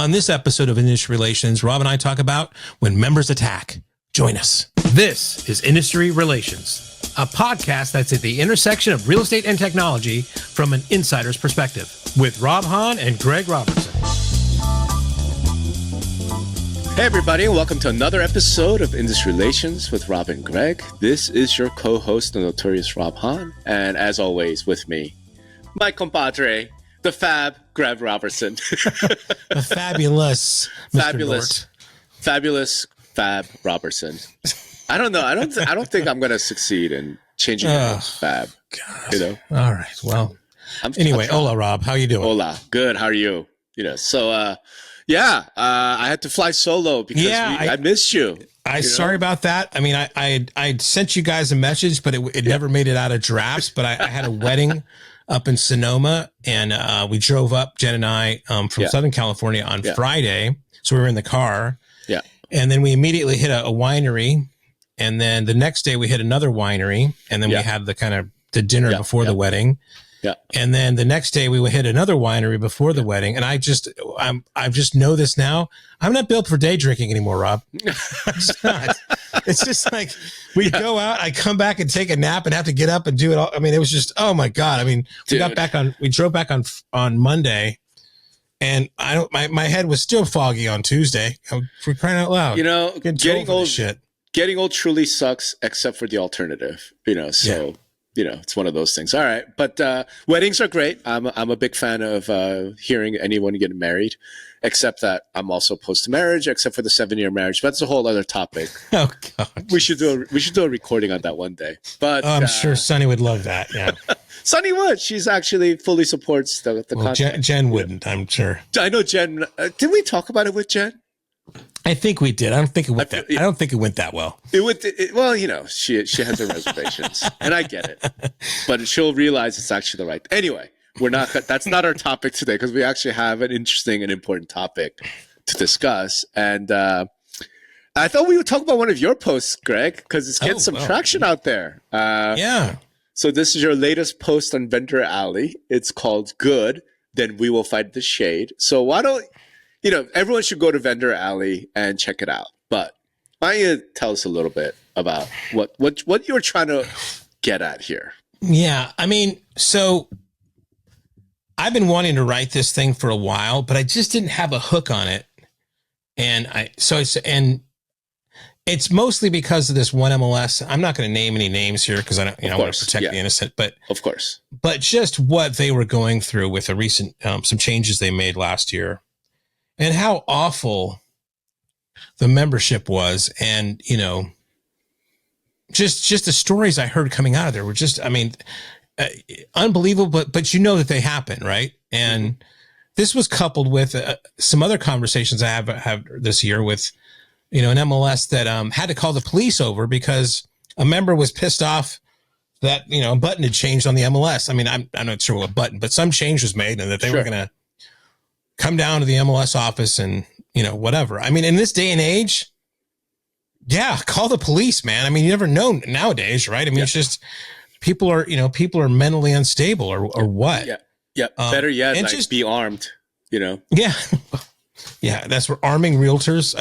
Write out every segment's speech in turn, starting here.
On this episode of Industry Relations, Rob and I talk about when members attack. Join us. This is Industry Relations, a podcast that's at the intersection of real estate and technology from an insider's perspective, with Rob Hahn and Greg Robertson. Hey everybody, and welcome to another episode of Industry Relations with Rob and Greg. This is your co-host, the Notorious Rob Hahn, and as always with me, my compadre, the fab Greg Robertson. The fabulous Mr. Fabulous Fab Robertson. I don't know. I don't think I'm gonna succeid in changing it to fab. God. You know. All right. Well. Anyway, hola, Rob. How you doing? Hola. Good. How are you? You know. So, I had to fly solo because I missed you. Sorry about that. I mean, I sent you guys a message, but it never made it out of drafts. But I had a wedding up in Sonoma, and we drove up, Jen and I, from Southern California on Friday. So we were in the car. Yeah. And then we immediately hit a winery. And then the next day we hit another winery. And then we had the dinner before the wedding. Yeah. And then the next day we would hit another winery before the wedding. And I just know this now. I'm not built for day drinking anymore, Rob. It's not. It's just like we go out, I come back and take a nap and have to get up and do it all. I mean, it was just, oh my God. I mean, we drove back on Monday, and my head was still foggy on Tuesday. For crying out loud. You know, getting old truly sucks, except for the alternative, you know, so. Yeah. You know, it's one of those things. All right. But weddings are great. I'm a big fan of hearing anyone get married, except that I'm also opposed to marriage, except for the 7-year marriage. But that's a whole other topic. Oh, God. We should do a recording on that one day. But I'm sure Sunny would love that. Yeah. Sunny would. She's actually fully supports the content. Jen wouldn't, I'm sure. I know Jen. Did we talk about it with Jen? I think we did. I don't think it went that well. Well, you know, she has her reservations, and I get it. But she'll realize it's actually the right. Anyway, that's not our topic today, because we actually have an interesting and important topic to discuss. And I thought we would talk about one of your posts, Greg, because it's getting some traction out there. So this is your latest post on Vendor Alley. It's called "Good, Then We Will Fight the Shade." So why don't you know, everyone should go to Vendor Alley and check it out. But why don't you tell us a little bit about what you're trying to get at here? Yeah, I mean, so I've been wanting to write this thing for a while, but I just didn't have a hook on it. And it's mostly because of this one MLS. I'm not going to name any names here because I want to protect the innocent, but of course, but just what they were going through with a recent some changes they made last year. And how awful the membership was. And, you know, just the stories I heard coming out of there were just, I mean, unbelievable, but you know that they happen, right? And this was coupled with some other conversations I have this year with, you know, an MLS that had to call the police over because a member was pissed off that, you know, a button had changed on the MLS. I mean, I'm not sure what button, but some change was made and that they were going to come down to the MLS office and, you know, whatever. I mean, in this day and age, call the police, man. I mean, you never know nowadays, right? I mean, it's just people are mentally unstable or what? Yeah. Better yet, like just be armed, you know? Yeah. Yeah. That's where arming realtors.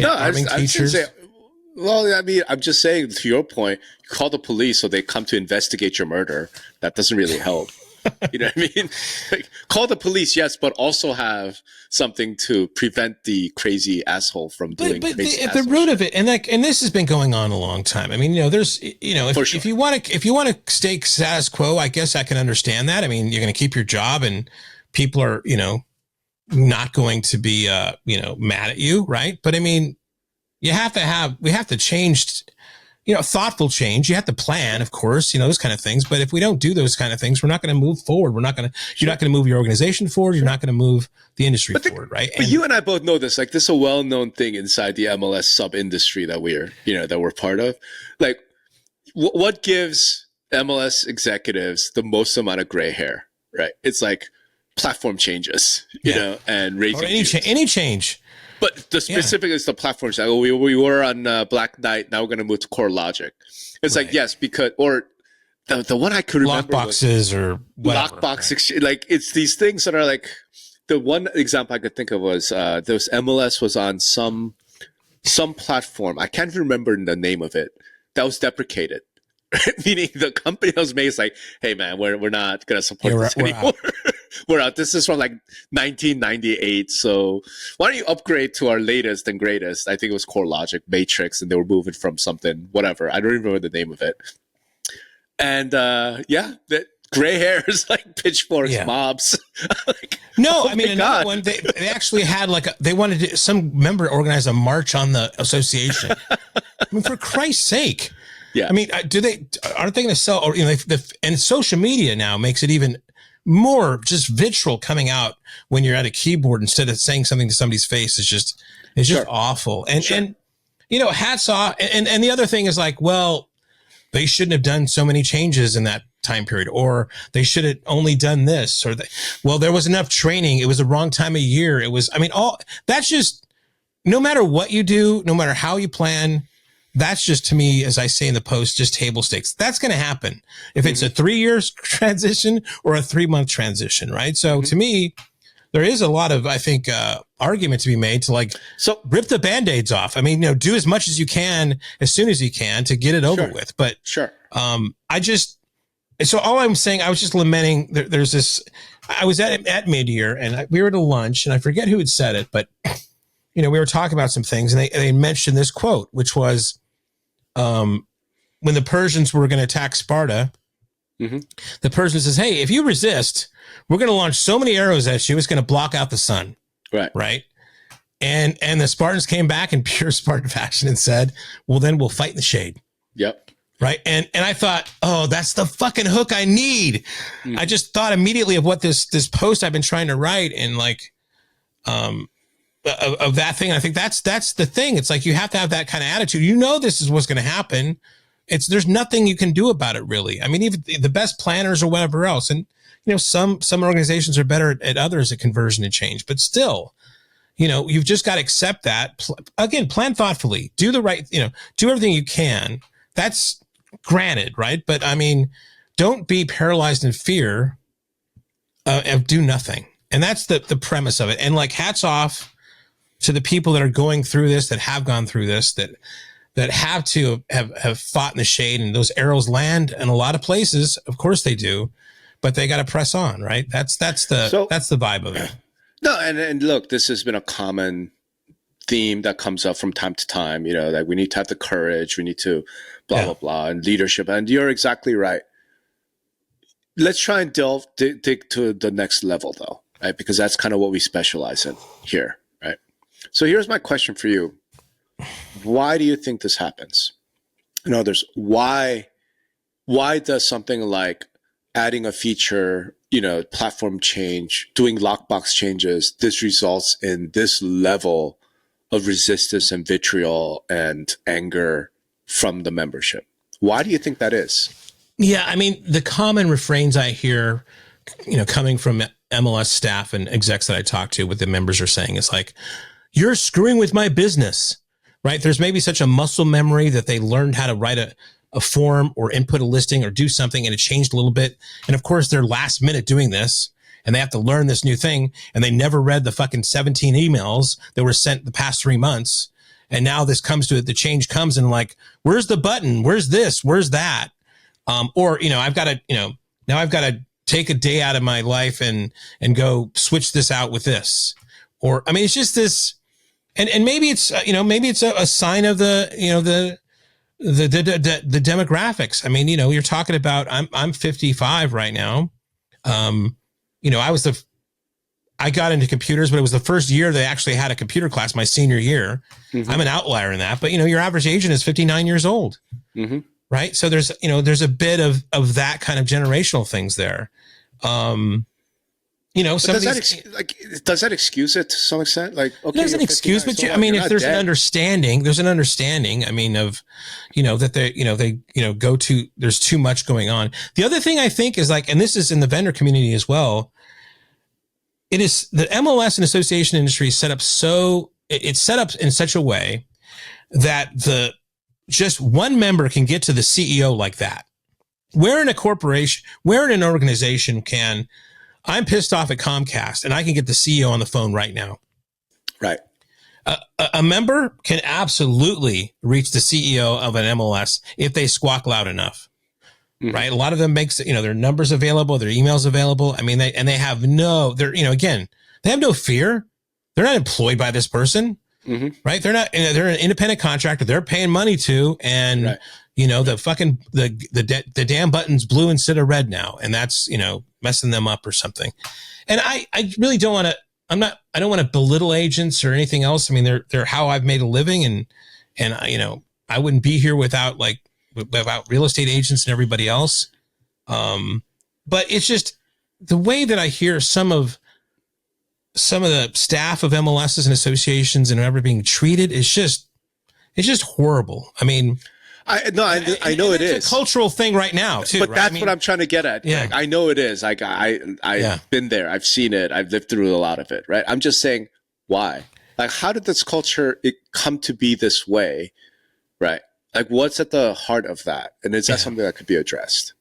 Arming teachers. Well, I mean, I'm just saying, to your point, you call the police so they come to investigate your murder. That doesn't really help. You know what I mean? Like, call the police, yes, but also have something to prevent the crazy asshole from doing crazy at the root of it, and this has been going on a long time. I mean, you know, there's, you know, if you want to stay status quo, I guess I can understand that. I mean, you're going to keep your job, and people are, you know, not going to be, mad at you, right? But I mean, we have to change. You know, thoughtful change. You have to plan, of course, you know, those kind of things. But if we don't do those kind of things, we're not going to move forward. You're not going to move your organization forward. You're not going to move the industry forward, right? But you and I both know this. Like, this is a well-known thing inside the MLS sub-industry that we're part of. Like, what gives MLS executives the most amount of gray hair, right? It's like platform changes, you know, and raising any change. But the specific is the platforms. Like, we were on Black Knight. Now we're going to move to Core Logic. It's like, yes, because, or the one I could remember lockboxes or whatever, lockbox, like, it's these things that are like, the one example I could think of was those MLS was on some platform. I can't remember the name of it. That was deprecated. Meaning the company that was made is like, hey man, we're not gonna support this anymore. We're out. This is from like 1998. So why don't you upgrade to our latest and greatest? I think it was CoreLogic Matrix, and they were moving from something, whatever. I don't even remember the name of it. And the gray hairs, like pitchforks, mobs. Like, no, I mean another one. They actually had they wanted to, some member organize a march on the association. I mean, for Christ's sake. Yeah. I mean, aren't they going to sell? Or and social media now makes it even more just vitriol coming out when you're at a keyboard instead of saying something to somebody's face. It's just awful. And hats off. And the other thing is like, well, they shouldn't have done so many changes in that time period, or they should have only done this, or there was enough training. It was the wrong time of year. It was. I mean, that's just no matter what you do, no matter how you plan. That's just, to me, as I say in the post, just table stakes. That's going to happen if it's a 3-year transition or a 3-month transition, right? So to me, there is a lot of, I think, argument to be made to rip the Band-Aids off. I mean, do as much as you can, as soon as you can to get it over with. But so all I'm saying, I was just lamenting, there's this, I was at mid-year and we were at a lunch and I forget who had said it, but we were talking about some things and they mentioned this quote, which was, when the Persians were going to attack Sparta, the Persian says, hey, if you resist, we're going to launch so many arrows at you, it's going to block out the sun. Right. And the Spartans came back in pure Spartan fashion and said, well, then we'll fight in the shade. Yep. Right. And I thought, oh, that's the fucking hook I need. I just thought immediately of what this post I've been trying to write and of that thing. I think that's the thing. It's like, you have to have that kind of attitude. This is what's going to happen. There's nothing you can do about it, really. I mean, even the best planners or whatever else. And, some organizations are better at others at conversion and change, but still, you've just got to accept that. Again, plan thoughtfully, do the right, do everything you can. That's granted. Right. But I mean, don't be paralyzed in fear of do nothing. And that's the premise of it. And hats off to the people that are going through this, that have gone through this, that have to have fought in the shade, and those arrows land in a lot of places. Of course they do, but they got to press on, right? That's the vibe of it. No, and look, this has been a common theme that comes up from time to time. That we need to have the courage, we need to blah blah, and leadership. And you're exactly right. Let's try and dig to the next level, though, right? Because that's kind of what we specialize in here. So here's my question for you. Why do you think this happens? Why does something like adding a feature, platform change, doing lockbox changes, this results in this level of resistance and vitriol and anger from the membership? Why do you think that is? Yeah, I mean, the common refrains I hear, coming from MLS staff and execs that I talk to, what the members are saying is like, you're screwing with my business, right? There's maybe such a muscle memory that they learned how to write a form or input a listing or do something, and it changed a little bit. And of course, they're last minute doing this, and they have to learn this new thing, and they never read the fucking 17 emails that were sent the past 3 months. And now this comes to it, the change comes, and where's the button? Where's this? Where's that? I've got to take a day out of my life and go switch this out with this. Or, I mean, it's just this. And maybe it's a sign of the demographics. I mean, you're talking about, I'm 55 right now. I got into computers, but it was the first year they actually had a computer class, my senior year. I'm an outlier in that, but your average agent is 59 years old. Right. So there's a bit of that kind of generational things there. Does that excuse it to some extent? Okay, it doesn't excuse, but if there's an understanding, I mean, of, that they go to, there's too much going on. The other thing I think is and this is in the vendor community as well. It is the MLS and association industry is set up it's set up in such a way that just one member can get to the CEO like that. Where in a corporation, where in an organization can I'm pissed off at Comcast, and I can get the CEO on the phone right now. Right. A member can absolutely reach the CEO of an MLS if they squawk loud enough. Mm-hmm. Right. A lot of them makes, their numbers available, their emails available. I mean, they have again, they have no fear. They're not employed by this person. Mm-hmm. Right. They're an independent contractor. They're paying money to, and right. The fucking, the damn button's blue instead of red now. And that's, messing them up or something. And I really don't want to, I don't want to belittle agents or anything else. I mean, they're how I've made a living, and I wouldn't be here without real estate agents and everybody else. But it's just the way that I hear some of the staff of MLSs and associations and ever being treated is just horrible. I mean, I know it is a cultural thing right now too. But right? that's what I'm trying to get at. Yeah. I know it is. I've been there. I've seen it. I've lived through a lot of it. Right. I'm just saying, why? Like, how did this culture come to be this way? Right. Like, what's at the heart of that? And is that something that could be addressed?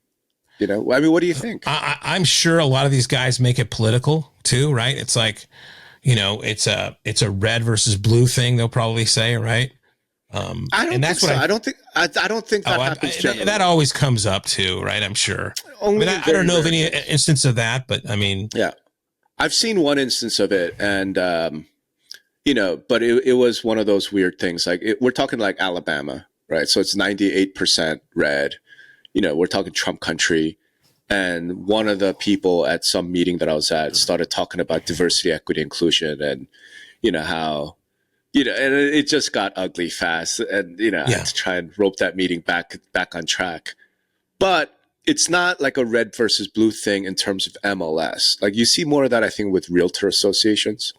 I mean, what do you think? I'm sure a lot of these guys make it political too, right? It's like, it's a red versus blue thing. They'll probably say, right? I don't think so. I don't think that happens generally. That always comes up too, right? I'm sure. I don't know of any instance of that, but I mean, yeah, I've seen one instance of it, and but it was one of those weird things. Like we're talking like Alabama, right? So it's 98% red. We're talking Trump country. And one of the people at some meeting that I was at started talking about diversity, equity, inclusion, and how. And it just got ugly fast, and I had to try and rope that meeting back on track. But it's not like a red versus blue thing in terms of MLS. Like, you see more of that, I think, with realtor associations.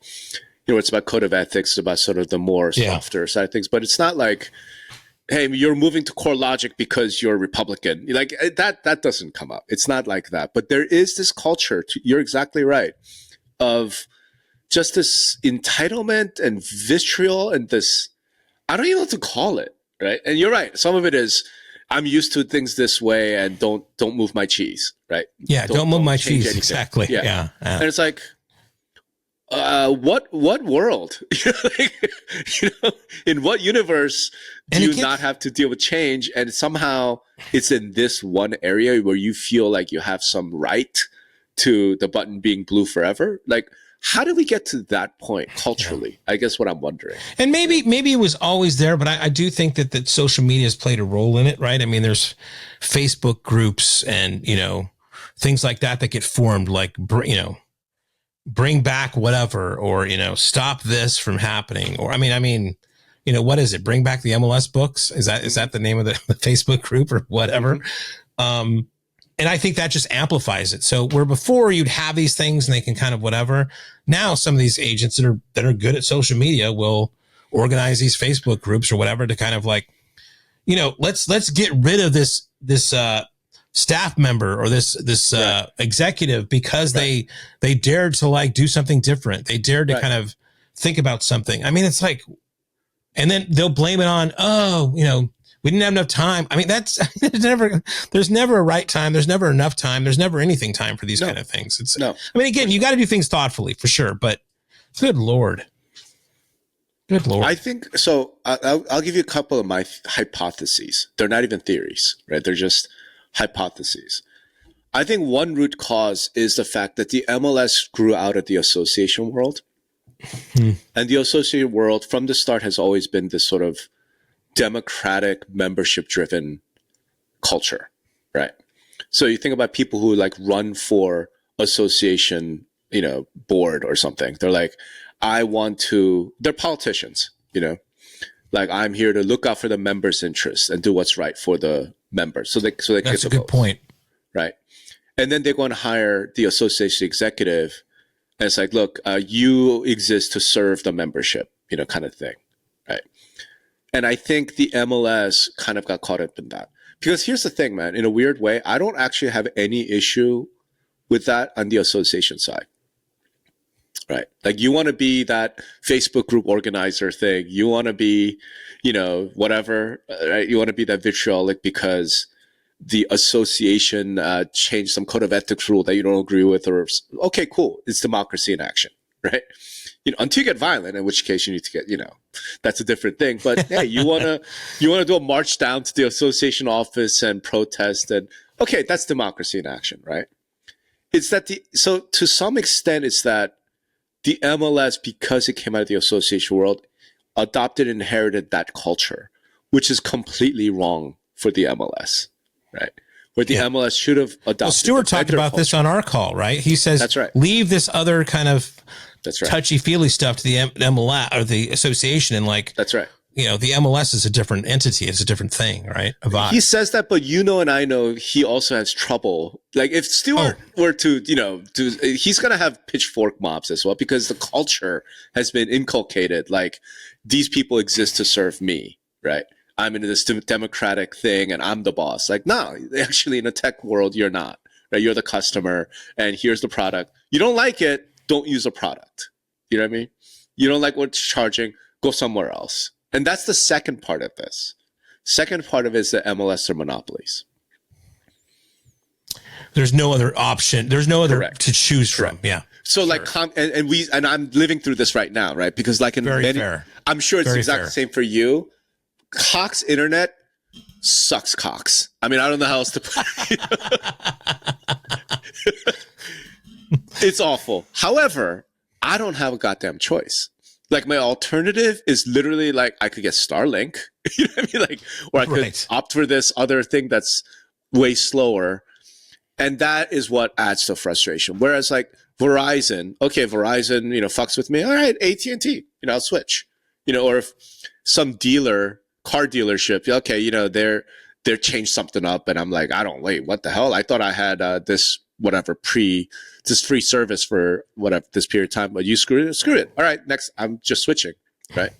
It's about code of ethics, it's about sort of the more softer side of things. But it's not like, hey, you're moving to CoreLogic because you're Republican. Like that doesn't come up. It's not like that. But there is this culture. You're exactly right. Of just this entitlement and vitriol and this, I don't even know what to call it, right? And you're right. Some of it is, I'm used to things this way, and don't move my cheese, right? Yeah, don't move my cheese. Anything. Exactly. Yeah. And it's like, what world? In what universe do you not have to deal with change? And somehow it's in this one area where you feel like you have some right to the button being blue forever. Like, how did we get to that point culturally? I guess what I'm wondering. And maybe it was always there, but I do think that social media has played a role in it, right? I mean, there's Facebook groups and, things like that get formed, like, bring back whatever, or, stop this from happening. Or, I mean, what is it? Bring back the MLS books. Is that the name of the Facebook group or whatever? Mm-hmm. And I think that just amplifies it. So where before you'd have these things and they can kind of whatever, now some of these agents that are good at social media will organize these Facebook groups or whatever to kind of like, let's get rid of this staff member or this executive because they dared to like do something different. They dared to kind of think about something. I mean, it's like, and then they'll blame it on, we didn't have enough time. I mean, there's never a right time. There's never enough time. There's never anything time for these kind of things. I mean, again, you got to do things thoughtfully for sure, but good Lord. I think so. I'll give you a couple of my hypotheses. They're not even theories, right? They're just hypotheses. I think one root cause is the fact that the MLS grew out of the association world. And the association world from the start has always been this sort of democratic, membership-driven culture, right? So you think about people who like run for association, board or something. They're like, they're politicians, like, I'm here to look out for the members' interests and do what's right for the members. So they that's a good point, right? And then they go and hire the association executive, and it's like, look, you exist to serve the membership, kind of thing, right? And I think the MLS kind of got caught up in that. Because here's the thing, man, in a weird way, I don't actually have any issue with that on the association side. Right. Like, you want to be that Facebook group organizer thing. You want to be, whatever, right? You want to be that vitriolic because the association changed some code of ethics rule that you don't agree with, or okay, cool, it's democracy in action, right? Until you get violent, in which case you need to get, that's a different thing. But hey, you wanna do a march down to the association office and protest, and okay, that's democracy in action, right? It's that so to some extent, it's that the MLS, because it came out of the association world, adopted and inherited that culture, which is completely wrong for the MLS, right? Where the MLS should have adopted. Well, Stuart talked about this on our call, right? He says, that's right, leave this other kind of touchy-feely stuff to the MLS or the association, and that's right. The MLS is a different entity. It's a different thing, right? He says that, but and I know he also has trouble. Like if Stuart were to, he's going to have pitchfork mobs as well, because the culture has been inculcated. Like these people exist to serve me, right? I'm in this democratic thing and I'm the boss. Like, no, actually in the tech world, you're not, right? You're the customer and here's the product. You don't like it, don't use a product. You know what I mean? You don't like what's charging, go somewhere else. And that's the second part of this. Second part of it is that MLS are monopolies. There's no other option. There's no other to choose from. Yeah. So and I'm living through this right now, right? Because like in fair. I'm sure it's exactly the same for you. Cox Internet sucks Cox. I mean, I don't know how else to put it. It's awful. However, I don't have a goddamn choice. Like my alternative is literally like I could get Starlink, you know what I mean? Like, or I could opt for this other thing that's way slower. And that is what adds to frustration. Whereas like Verizon, fucks with me. All right, AT&T, I'll switch. Or if some car dealership, okay, they're changed something up and I'm like, wait, what the hell? I thought I had this free service for this period of time, but you screw it. All right, next, I'm just switching, right?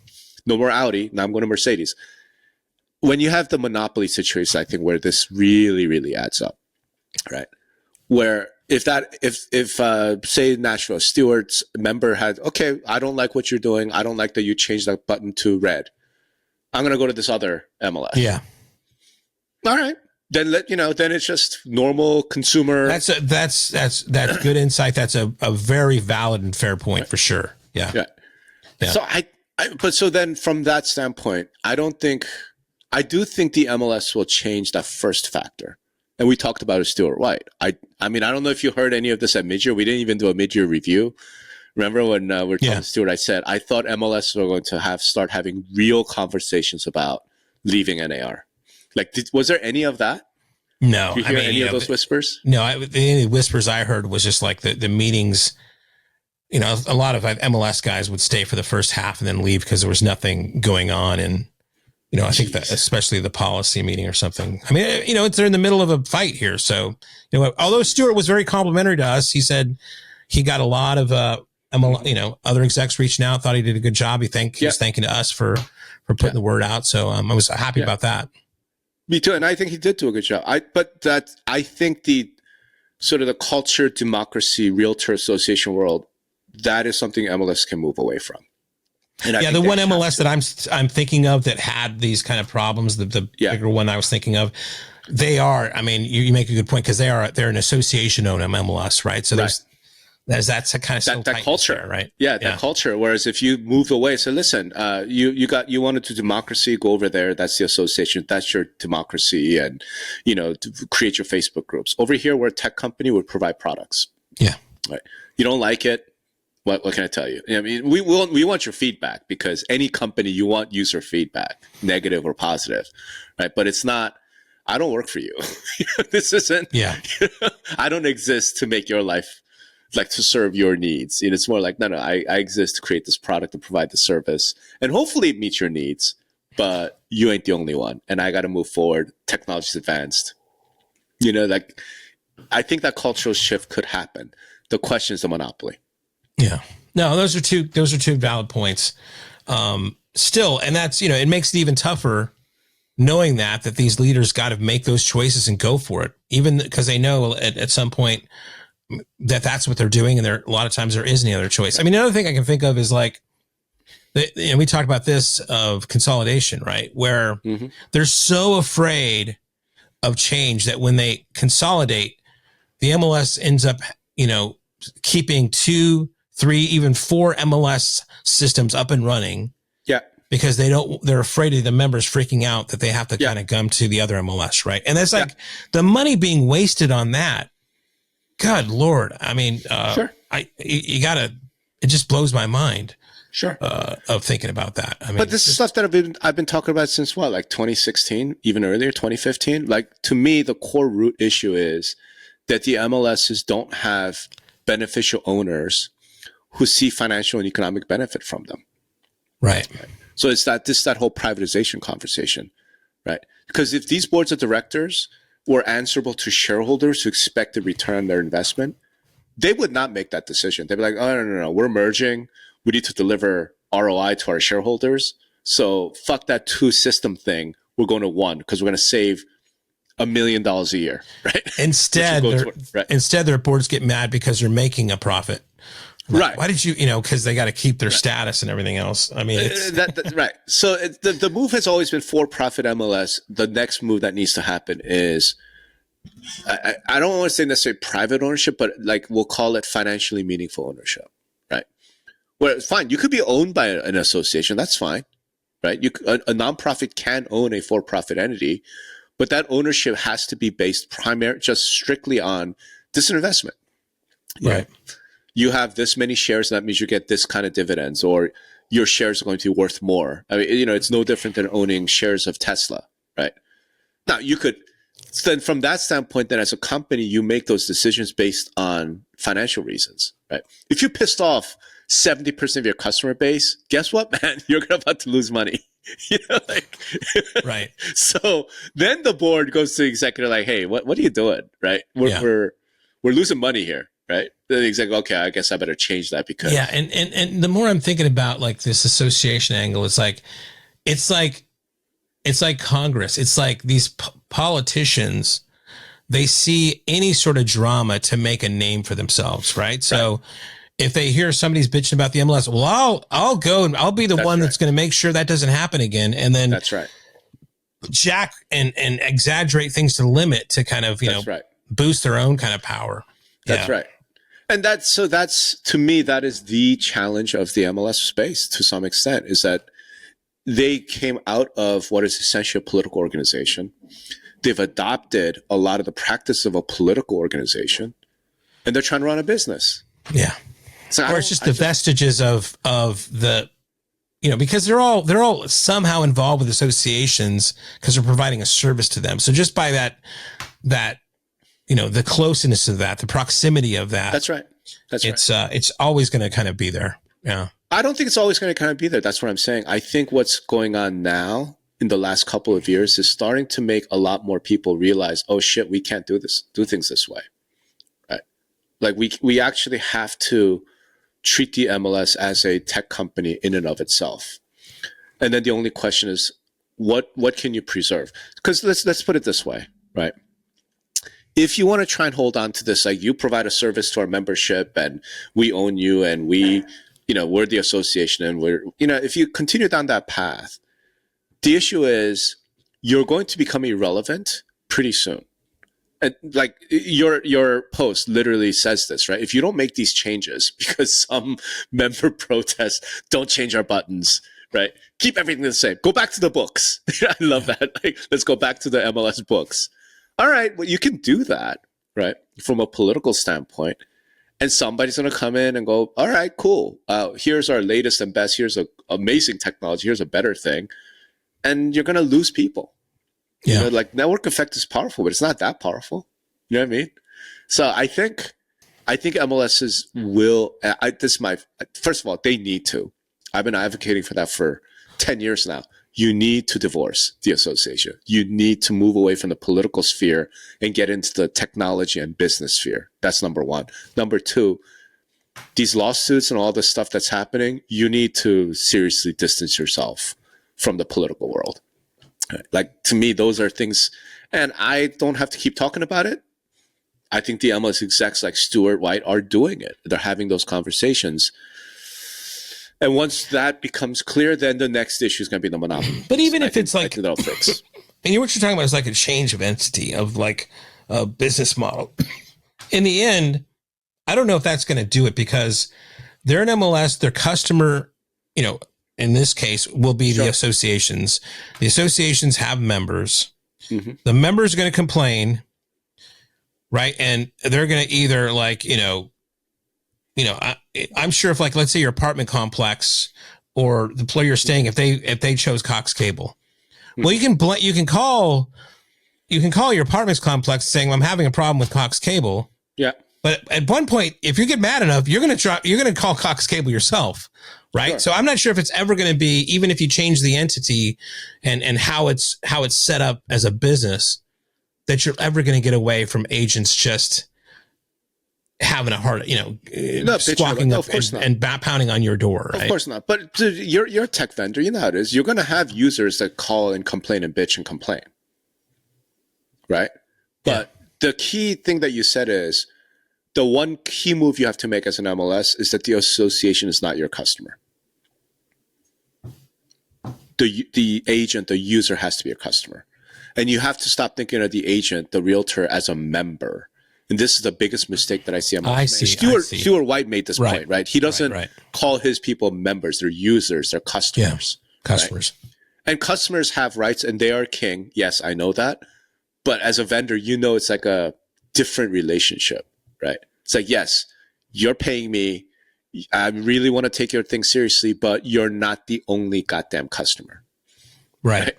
No more Audi. Now I'm going to Mercedes. When you have the monopoly situation, I think where this really, really adds up, right? Where if say Nashville, Stewart's member had, okay, I don't like what you're doing. I don't like that you changed that button to red. I'm going to go to this other MLS. Yeah. All right. Then then it's just normal consumer. That's good insight. That's a very valid and fair point for sure. Yeah. So so then from that standpoint, I do think the MLS will change that first factor. And we talked about it, Stuart White. I mean, I don't know if you heard any of this at midyear. We didn't even do a midyear review. Remember when we were talking to Stuart, I said, I thought MLS were going to start having real conversations about leaving NAR. Like, was there any of that? No. Did you hear any of those whispers? No, the whispers I heard was just like the meetings, a lot of MLS guys would stay for the first half and then leave because there was nothing going on. And, I think that especially the policy meeting or something. I mean, they're in the middle of a fight here. So, although Stuart was very complimentary to us, he said he got a lot of, other execs reaching out, thought he did a good job. He was thanking us for putting the word out. So I was happy about that. Me too, and I think he did do a good job. I think the sort of the culture, democracy, realtor association world, that is something MLS can move away from. And the one MLS that I'm thinking of that had these kind of problems, the bigger one I was thinking of, they are. I mean, you make a good point because they're an association owned MLS, right? So that's a kind of that culture, there, right? Yeah, that culture. Whereas if you move away, so listen, you wanted to democracy, go over there. That's the association. That's your democracy, and to create your Facebook groups. Over here, we're a tech company. We provide products. Yeah, right. You don't like it. What can I tell you? I mean, we want your feedback, because any company, you want user feedback, negative or positive, right? But it's not. I don't work for you. This isn't. Yeah. I don't exist to make your life, like to serve your needs. It's more like, no, I exist to create this product, to provide the service, and hopefully it meets your needs, but you ain't the only one. And I got to move forward. Technology's advanced. Like, I think that cultural shift could happen. The question is the monopoly. Yeah. No, those are two valid points. Still, and that's, it makes it even tougher knowing that these leaders got to make those choices and go for it, even because they know at some point that's what they're doing. And a lot of times there isn't any other choice. I mean, another thing I can think of is like, we talked about this of consolidation, right? Where they're so afraid of change that when they consolidate, the MLS ends up, keeping 2, 3, even 4 MLS systems up and running. Yeah. Because they're afraid of the members freaking out that they have to kind of come to the other MLS, right? And that's like the money being wasted on that. God Lord. I mean, sure. It just blows my mind. Sure. Of thinking about that. I mean, but this is stuff that I've been talking about since what, like 2016, even earlier, 2015. Like, to me, the core root issue is that the MLSs don't have beneficial owners who see financial and economic benefit from them. Right. So it's that whole privatization conversation, right? Because if these boards of directors were answerable to shareholders who expect a return on their investment, they would not make that decision. They'd be like, oh, no, we're merging. We need to deliver ROI to our shareholders. So fuck that 2-system thing. We're going to 1 because we're going to save $1 million a year, right? Instead, their boards get mad because they're making a profit. Like, right. Why did you, because they got to keep their status and everything else. I mean, it's right. So the move has always been for-profit MLS. The next move that needs to happen is, I don't want to say necessarily private ownership, but like we'll call it financially meaningful ownership, right? Well, it's fine. You could be owned by an association. That's fine, right? A nonprofit can own a for-profit entity, but that ownership has to be based just strictly on disinvestment. Right. You have this many shares, and that means you get this kind of dividends, or your shares are going to be worth more. I mean, it's no different than owning shares of Tesla, right? Now, then from that standpoint, then as a company, you make those decisions based on financial reasons, right? If you pissed off 70% of your customer base, guess what, man? You're about to lose money. Right. So then the board goes to the executive like, hey, what are you doing, right? We're losing money here. Right. Then the executive, okay, I guess I better change that because. Yeah. And the more I'm thinking about like this association angle, it's like Congress. It's like these politicians, they see any sort of drama to make a name for themselves. Right. So if they hear somebody's bitching about the MLS, well, I'll go and I'll be the one that's going to make sure that doesn't happen again. And then that's right. Jack and exaggerate things to the limit to kind of, boost their own kind of power. That's right. And that's to me, that is the challenge of the MLS space to some extent, is that they came out of what is essentially a political organization. They've adopted a lot of the practice of a political organization, and they're trying to run a business. Yeah. So or it's just the vestiges of the, because they're all somehow involved with associations because they're providing a service to them. So just by that, the closeness of that, the proximity of that. That's right. It's always going to kind of be there. Yeah. I don't think it's always going to kind of be there. That's what I'm saying. I think what's going on now in the last couple of years is starting to make a lot more people realize, oh shit, we can't do things this way. Right. Like we actually have to treat the MLS as a tech company in and of itself. And then the only question is, what can you preserve? Because let's put it this way, right? If you want to try and hold on to this, like you provide a service to our membership and we own you and we're the association and if you continue down that path, the issue is you're going to become irrelevant pretty soon. And like your post literally says this, right? If you don't make these changes because some member protests, don't change our buttons, right? Keep everything the same. Go back to the books. I love that. Like, let's go back to the MLS books. All right, well, you can do that, right? From a political standpoint. And somebody's going to come in and go, all right, cool. Here's our latest and best. Here's an amazing technology. Here's a better thing. And you're going to lose people. Yeah. Like network effect is powerful, but it's not that powerful. You know what I mean? So I think MLSs will, first of all, they need to. I've been advocating for that for 10 years now. You need to divorce the association. You need to move away from the political sphere and get into the technology and business sphere. That's number one. Number two, these lawsuits and all this stuff that's happening, you need to seriously distance yourself from the political world. Like, to me, those are things, and I don't have to keep talking about it. I think the MLS execs like Stuart White are doing it. They're having those conversations. And once that becomes clear, then the next issue is going to be the monopoly. But even if it's like, I think that'll fix. and what you're talking about is like a change of entity of like a business model. In the end, I don't know if that's going to do it because they're an MLS, their customer, you know, in this case will be the associations. The associations have members. Mm-hmm. The members are going to complain, right? And they're going to either like, I'm sure if like, let's say your apartment complex or the place you're staying, if they chose Cox Cable, well, you can call your apartment complex saying, well, I'm having a problem with Cox Cable. Yeah. But at one point, if you get mad enough, you're going to call Cox Cable yourself. Right. Sure. So I'm not sure if it's ever going to be, even if you change the entity and how it's set up as a business, that you're ever going to get away from agents just having a hard, squawking up and pounding on your door. Right? Of course not. But you're a tech vendor. You know how it is. You're going to have users that call and complain and bitch and complain. Right. But the key thing that you said is the one key move you have to make as an MLS is that the association is not your customer. The agent, the user has to be a customer. And you have to stop thinking of the agent, the realtor, as a member. And this is the biggest mistake that I see. Stuart White made this point, right? He doesn't call his people members. They're users. They're customers. Yeah, customers. Right? And customers have rights and they are king. Yes, I know that. But as a vendor, it's like a different relationship, right? It's like, yes, you're paying me. I really want to take your thing seriously, but you're not the only goddamn customer. Right?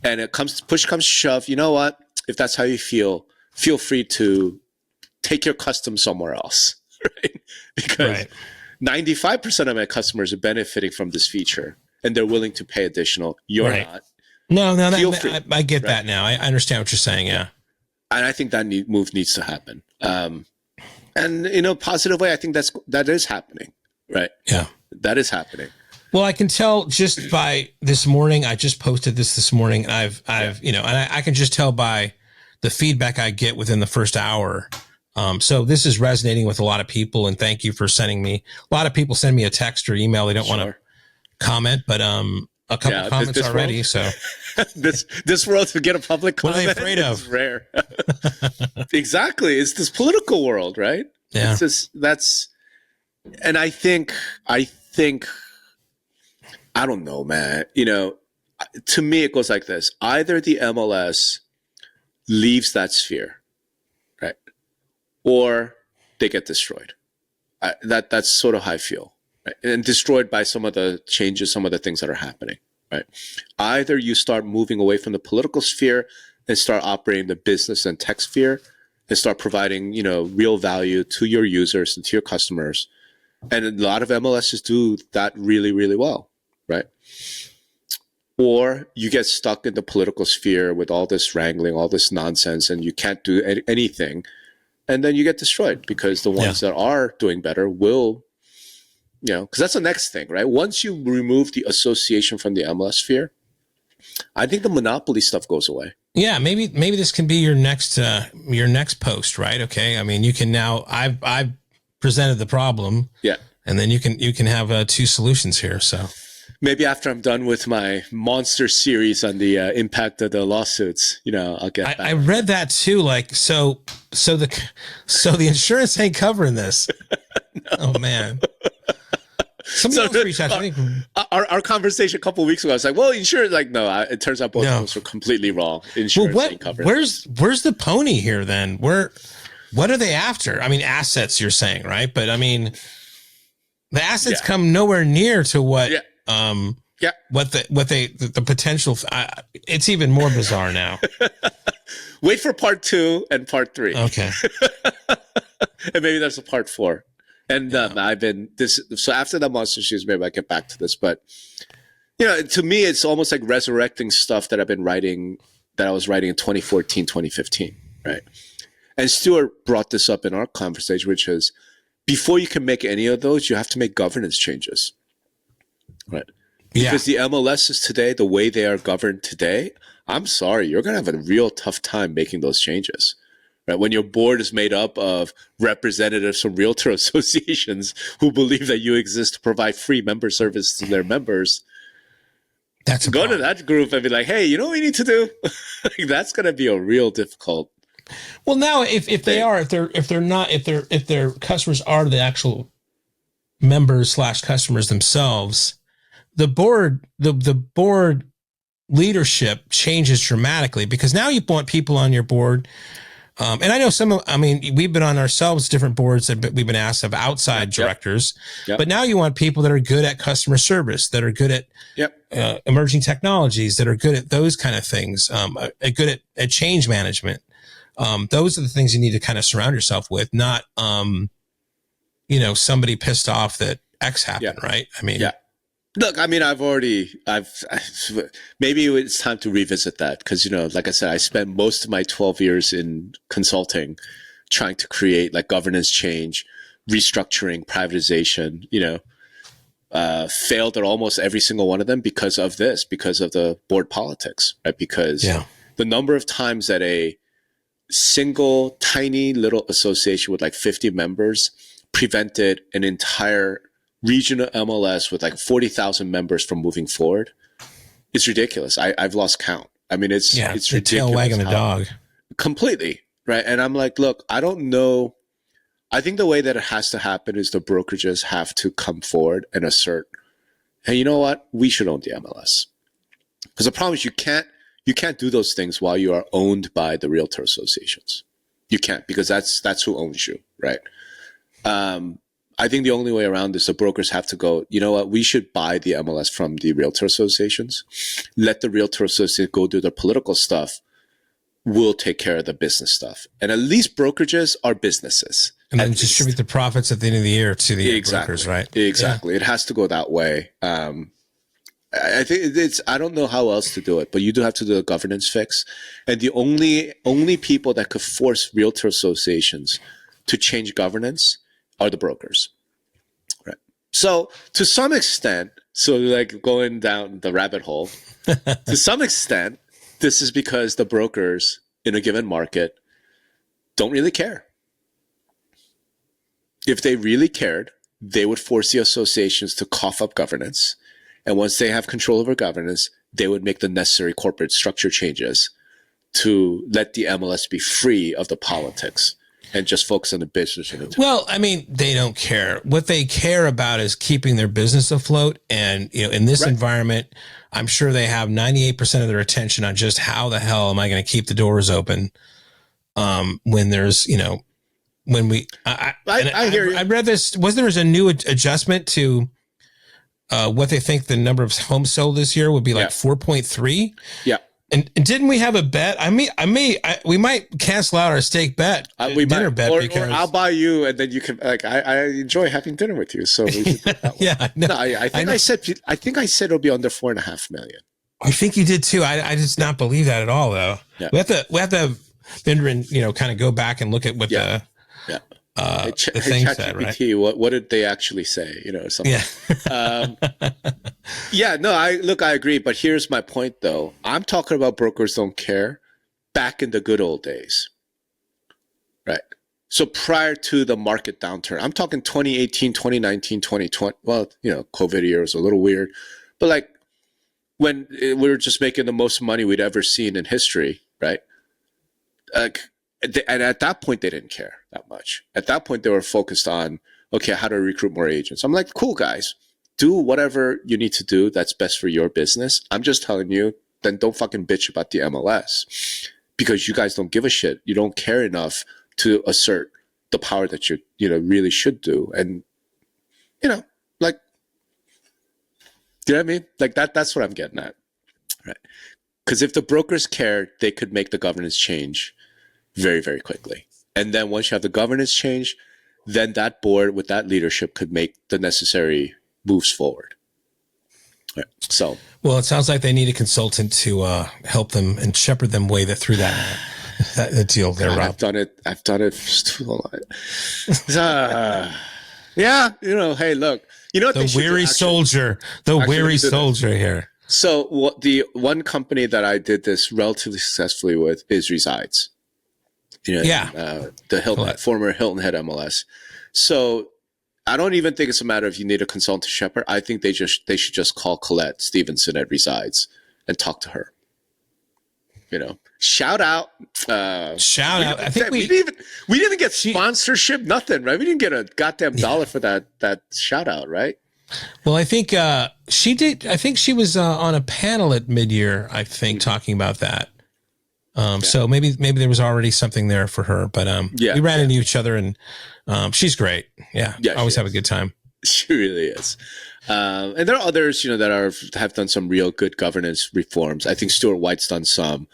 And push comes to shove. You know what? If that's how you feel free to take your custom somewhere else, right? Because 95% of my customers are benefiting from this feature and they're willing to pay additional. You're not. No, I get that now. I understand what you're saying. Yeah. And I think that move needs to happen. And in a positive way, I think that is happening, right? Yeah. That is happening. Well, I can tell just by this morning. I just posted this morning, and I've and I can just tell by the feedback I get within the first hour. So this is resonating with a lot of people, and thank you for sending me. A lot of people send me a text or email. They don't want to comment, but a couple comments already. World, so this world to get a public comment, what are they afraid of? Is rare. Exactly, it's this political world, right? Yeah, and I think. I don't know, man. To me, it goes like this. Either the MLS leaves that sphere, right? Or they get destroyed. That's sort of how I feel. Right? And destroyed by some of the changes, some of the things that are happening, right? Either you start moving away from the political sphere and start operating the business and tech sphere and start providing, real value to your users and to your customers. And a lot of MLSs do that really, really well. Right. Or you get stuck in the political sphere with all this wrangling, all this nonsense, and you can't do anything. And then you get destroyed because the ones that are doing better will, because that's the next thing, right? Once you remove the association from the MLS sphere, I think the monopoly stuff goes away. Yeah, maybe this can be your next post, right? Okay. I mean, you can now, I've presented the problem. Yeah. And then you can have two solutions here. So maybe after I'm done with my monster series on the impact of the lawsuits, I'll get back. I read that too. Like, so the insurance ain't covering this. No. Oh man. Somebody else reached out. I think our conversation a couple of weeks ago, I was like, well, insurance, like, no, it turns out both of us were completely wrong. Insurance ain't covering. Where's the pony here then? What are they after? I mean, assets you're saying, right? But I mean, the assets come nowhere near to what what the potential. It's even more bizarre now. Wait for part 2 and part 3. Okay. And maybe there's a part 4. And so after the monster shoes, maybe I get back to this. But to me, it's almost like resurrecting stuff that I was writing in 2014, 2015, right? And Stuart brought this up in our conversation, which is, before you can make any of those, you have to make governance changes, right? Because the MLSs today, the way they are governed today, I'm sorry, you're going to have a real tough time making those changes, right? When your board is made up of representatives from realtor associations who believe that you exist to provide free member service to their members, That's a Go problem. to that group and be like, hey, you know what we need to do? Like, that's going to be a real difficult. Well, now if their customers are the actual members / customers themselves, the board leadership changes dramatically, because now you want people on your board. And I know we've been on ourselves different boards that we've been asked of outside directors, but now you want people that are good at customer service, that are good at emerging technologies, that are good at those kind of things, good at change management. Those are the things you need to kind of surround yourself with, not, somebody pissed off that X happened, right? I mean, Look, I mean, maybe it's time to revisit that because, like I said, I spent most of my 12 years in consulting trying to create like governance change, restructuring, privatization, failed at almost every single one of them because of the board politics, right? Because the number of times that a single tiny little association with like 50 members prevented an entire regional MLS with like 40,000 members from moving forward, it's ridiculous. I've lost count. I mean, it's ridiculous. Tail wagging the dog. Completely, right? And I'm like, look, I don't know. I think the way that it has to happen is the brokerages have to come forward and assert, hey, you know what? We should own the MLS. Because the problem is you can't do those things while you are owned by the realtor associations. You can't, because that's who owns you, right? I think the only way around this, the brokers have to go, you know what, we should buy the MLS from the realtor associations. Let the realtor association go do their political stuff. We'll take care of the business stuff. And at least brokerages are businesses. And then distribute the profits at the end of the year to the brokers, right? Exactly. It has to go that way. I think I don't know how else to do it, but you do have to do a governance fix. And the only people that could force realtor associations to change governance are the brokers, right? So to some extent, like going down the rabbit hole, to some extent, this is because the brokers in a given market don't really care. If they really cared, they would force the associations to cough up governance. And once they have control over governance, they would make the necessary corporate structure changes to let the MLS be free of the politics and just focus on the business. Well, I mean, they don't care. What they care about is keeping their business afloat. And, in this environment, I'm sure they have 98% of their attention on just how the hell am I going to keep the doors open when there's, when we... I hear you. I read this. Wasn't there a new adjustment to what they think the number of homes sold this year would be like 4.3? Yeah. And didn't we have a bet? We might cancel out our steak bet, dinner bet, or because I'll buy you, and then you can I enjoy having dinner with you. So we should do it that way. No, I think I said it'll be under 4.5 million. I think you did too. I just not believe that at all, though. Yeah. We have to Vindran, kind of go back and look at what the thing said, right? What did they actually say? Something. Yeah. I agree. But here's my point, though. I'm talking about brokers don't care back in the good old days, right? So prior to the market downturn, I'm talking 2018, 2019, 2020. Well, COVID year was a little weird, but like when we were just making the most money we'd ever seen in history, right? And at that point, they didn't care that much. At that point, they were focused on, okay, how to recruit more agents. I'm like, cool, guys, do whatever you need to do that's best for your business. I'm just telling you, then don't fucking bitch about the MLS because you guys don't give a shit. You don't care enough to assert the power that you really should do. And, like, do you know what I mean? Like that's what I'm getting at, right? Because if the brokers cared, they could make the governance change very, very quickly. And then once you have the governance change, then that board with that leadership could make the necessary moves forward. Right. So, well, it sounds like they need a consultant to help them and shepherd them way through that deal there, Rob. I've done it too long. Yeah. Hey, look, what the weary soldier here. So the one company that I did this relatively successfully with is Resides. The Hilton, former Hilton Head MLS. So I don't even think it's a matter of you need a consultant to shepherd. I think they should just call Colette Stevenson at Resides and talk to her. Shout out. Shout out. I think we didn't even get sponsorship, nothing, right? We didn't get a goddamn dollar for that shout out, right? Well, I think she did. I think she was on a panel at mid-year, I think, talking about that. So maybe there was already something there for her, but we ran into each other, and she's great. Yeah, always have a good time. She really is. And there are others, that have done some real good governance reforms. I think Stuart White's done some.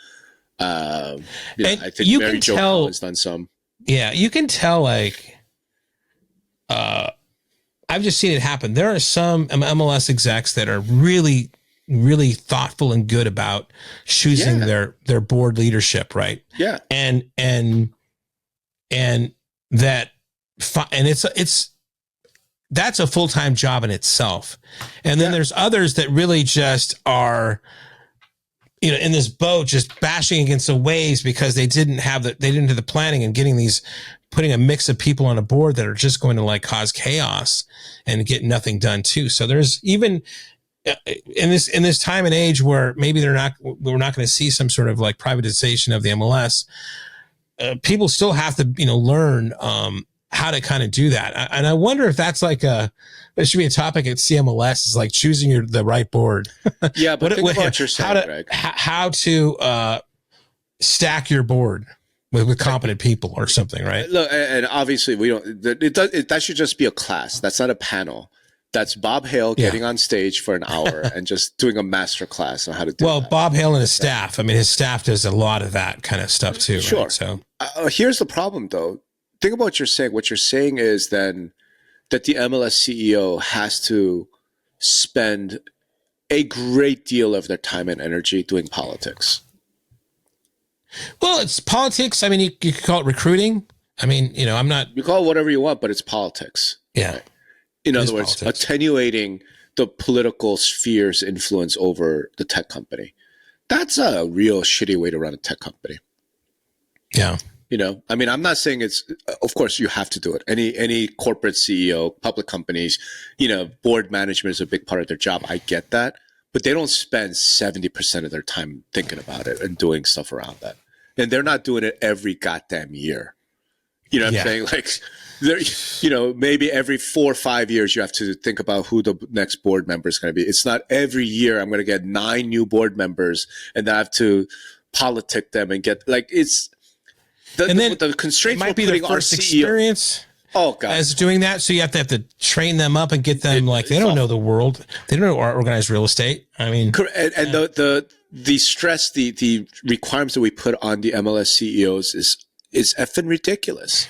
I think Mary Jo Collins done some. Yeah, you can tell. Like, I've just seen it happen. There are some MLS execs that are really, really thoughtful and good about choosing their board leadership, right? Yeah, and that's a full-time job in itself. And then there's others that really just are, in this boat, just bashing against the waves because they didn't have the planning and putting a mix of people on a board that are just going to like cause chaos and get nothing done too. So there's even in this time and age where maybe we're not going to see some sort of like privatization of the MLS. People still have to, learn, how to kind of do that. And I wonder if that's like there should be a topic at CMLS, is like choosing the right board. Yeah, but think about what you're saying, Greg. How to stack your board with competent people or something, right? Look, and obviously that should just be a class. That's not a panel. That's Bob Hale getting on stage for an hour and just doing a master class on how to do that. Bob Hale and his staff. I mean, his staff does a lot of that kind of stuff too. Sure. Right? So here's the problem, though. Think about what you're saying. What you're saying is then that the MLS CEO has to spend a great deal of their time and energy doing politics. Well, it's politics. I mean, you could call it recruiting. I mean, I'm not. You call it whatever you want, but it's politics. Yeah. Right? In other words, attenuating the political sphere's influence over the tech company. That's a real shitty way to run a tech company. Yeah. I mean, I'm not saying of course you have to do it. Any corporate CEO, public companies, board management is a big part of their job. I get that, but they don't spend 70% of their time thinking about it and doing stuff around that. And they're not doing it every goddamn year. You know what I'm saying? Like, maybe every 4 or 5 years you have to think about who the next board member is going to be. It's not every year I'm going to get 9 new board members and I have to politic them and get like it's. The constraints might be their first experience. Oh God, as doing that, so you have to train them up and get them they don't know the world. They don't know organized real estate. I mean, and the stress, the requirements that we put on the MLS CEOs is effing ridiculous.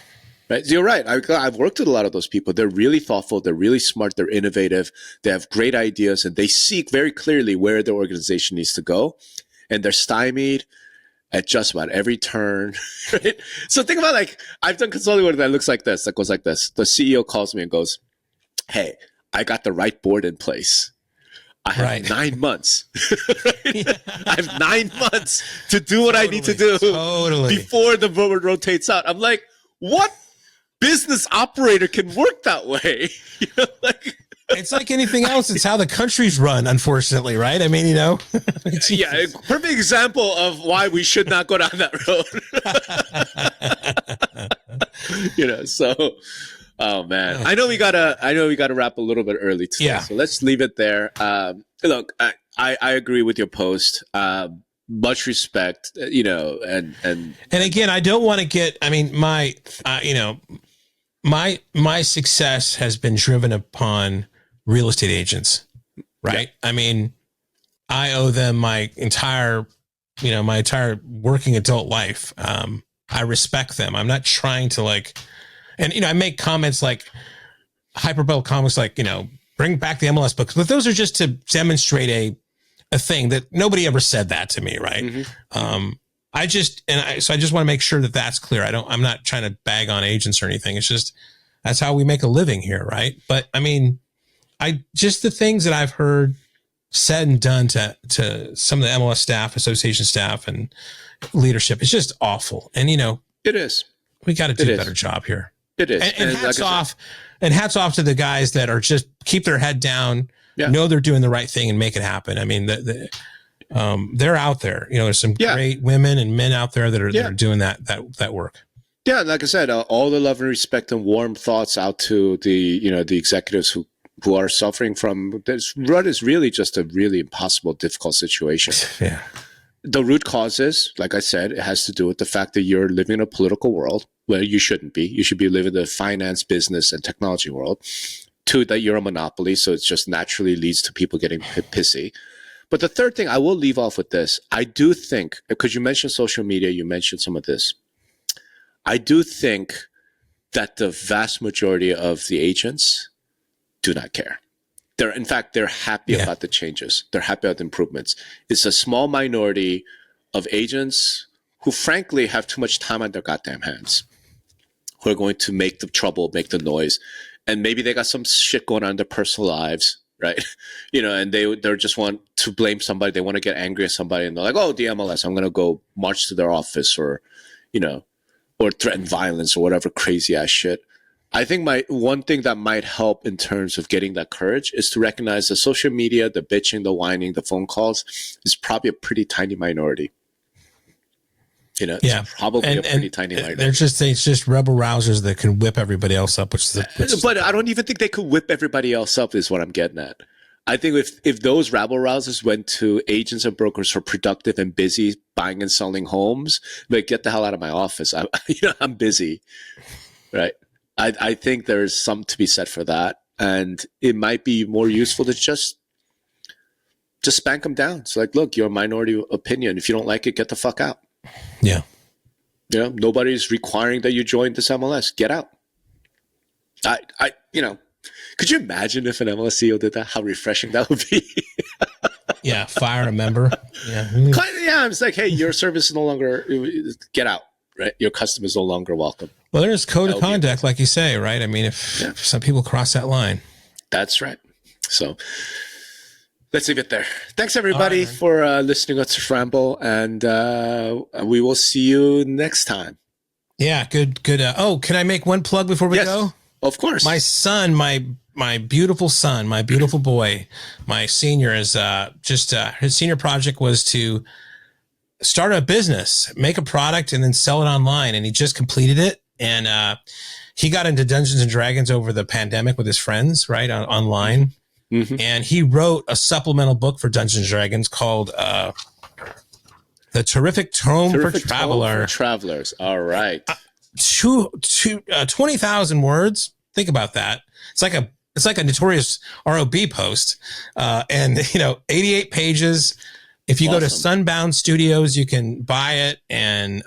Right? You're right. I've worked with a lot of those people. They're really thoughtful. They're really smart. They're innovative. They have great ideas, and they seek very clearly where their organization needs to go, and they're stymied at just about every turn, right? So think about I've done consulting work that looks like this, that goes like this. The CEO calls me and goes, "Hey, I got the right board in place. I have 9 months. Right? I have 9 months to do what I need to do before the board rotates out." I'm like, what business operator can work that way? It's like anything else. It's how the country's run, unfortunately, right? I mean, yeah, a perfect example of why we should not go down that road. So, oh man, I know we gotta wrap a little bit early today. Yeah. So let's leave it there. Look, I agree with your post. Much respect, and again, I don't want to get. I mean, my success has been driven upon real estate agents, right? Yeah. I mean, I owe them my entire working adult life. I respect them. I'm not trying to I make comments like hyperbolic comments like, bring back the MLS books, but those are just to demonstrate a thing that nobody ever said that to me. Right. Mm-hmm. I just want to make sure that that's clear. I'm not trying to bag on agents or anything. It's just, that's how we make a living here. Right. But I mean, just the things that I've heard said and done to some of the MLS staff, association staff and leadership, it's just awful. And, it is, we got to do a better job here. It is. And hats off. and hats off to the guys that are just keep their head down, know they're doing the right thing and make it happen. I mean, they're out there. You know, there's some great women and men out there that are doing that work. Yeah, like I said, all the love and respect and warm thoughts out to the executives who are suffering from this. Rut is really just a really impossible, difficult situation. Yeah. The root causes, like I said, it has to do with the fact that you're living in a political world where you shouldn't be. You should be living in the finance, business, and technology world. Two, that you're a monopoly, so it just naturally leads to people getting pissy. But the third thing, I will leave off with this. I do think, because you mentioned social media, you mentioned some of this. I do think that the vast majority of the agents do not care. In fact, they're happy about the changes. They're happy about the improvements. It's a small minority of agents who, frankly, have too much time on their goddamn hands, who are going to make the trouble, make the noise. And maybe they got some shit going on in their personal lives, right? And they just want to blame somebody. They want to get angry at somebody. And they're like, oh, the MLS, I'm going to go march to their office or threaten violence or whatever crazy ass shit. I think one thing that might help in terms of getting that courage is to recognize the social media, the bitching, the whining, the phone calls is probably a pretty tiny minority. It's probably a pretty tiny minority. It's just rebel rousers that can whip everybody else up, but I don't even think they could whip everybody else up is what I'm getting at. I think if those rabble rousers went to agents and brokers who are productive and busy buying and selling homes, like, get the hell out of my office. I'm busy, right? I think there's something to be said for that, and it might be more useful to just spank them down. It's like, look, you're a minority opinion. If you don't like it, get the fuck out. Yeah. Nobody's requiring that you join this MLS. Get out. Could you imagine if an MLS CEO did that? How refreshing that would be. Yeah, fire a member. Yeah. Yeah, it's like, hey, your service is no longer, get out, right? Your customer is no longer welcome. Well, there's code of conduct, like you say, right? I mean, if some people cross that line. That's right. So let's leave it there. Thanks, everybody, for listening to us ramble, and we will see you next time. Yeah, good. Can I make one plug before we go? Of course. My son, my beautiful son, my beautiful boy, my senior is his senior project was to start a business, make a product, and then sell it online. And he just completed it. And he got into Dungeons and Dragons over the pandemic with his friends, right, online. Mm-hmm. And he wrote a supplemental book for Dungeons and Dragons called The Terrific Tome for Travelers. All right. 20,000 words. Think about that. It's like a notorious ROB post. And 88 pages. If you go to Sunbound Studios, you can buy it. And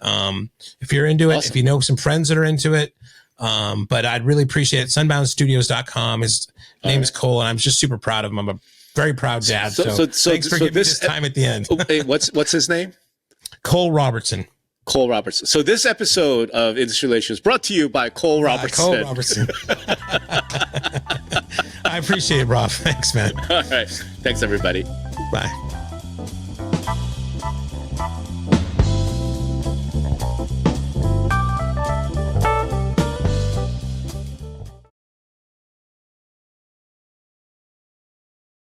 if you're into it, if you know some friends that are into it, but I'd really appreciate it. Sunboundstudios.com. His name is Cole, and I'm just super proud of him. I'm a very proud dad. So thanks for giving me this time at the end. What's his name? Cole Robertson. Cole Robertson. So this episode of Industry Relations brought to you by Cole Robertson. Cole Robertson. I appreciate it, Rob. Thanks, man. All right. Thanks, everybody. Bye.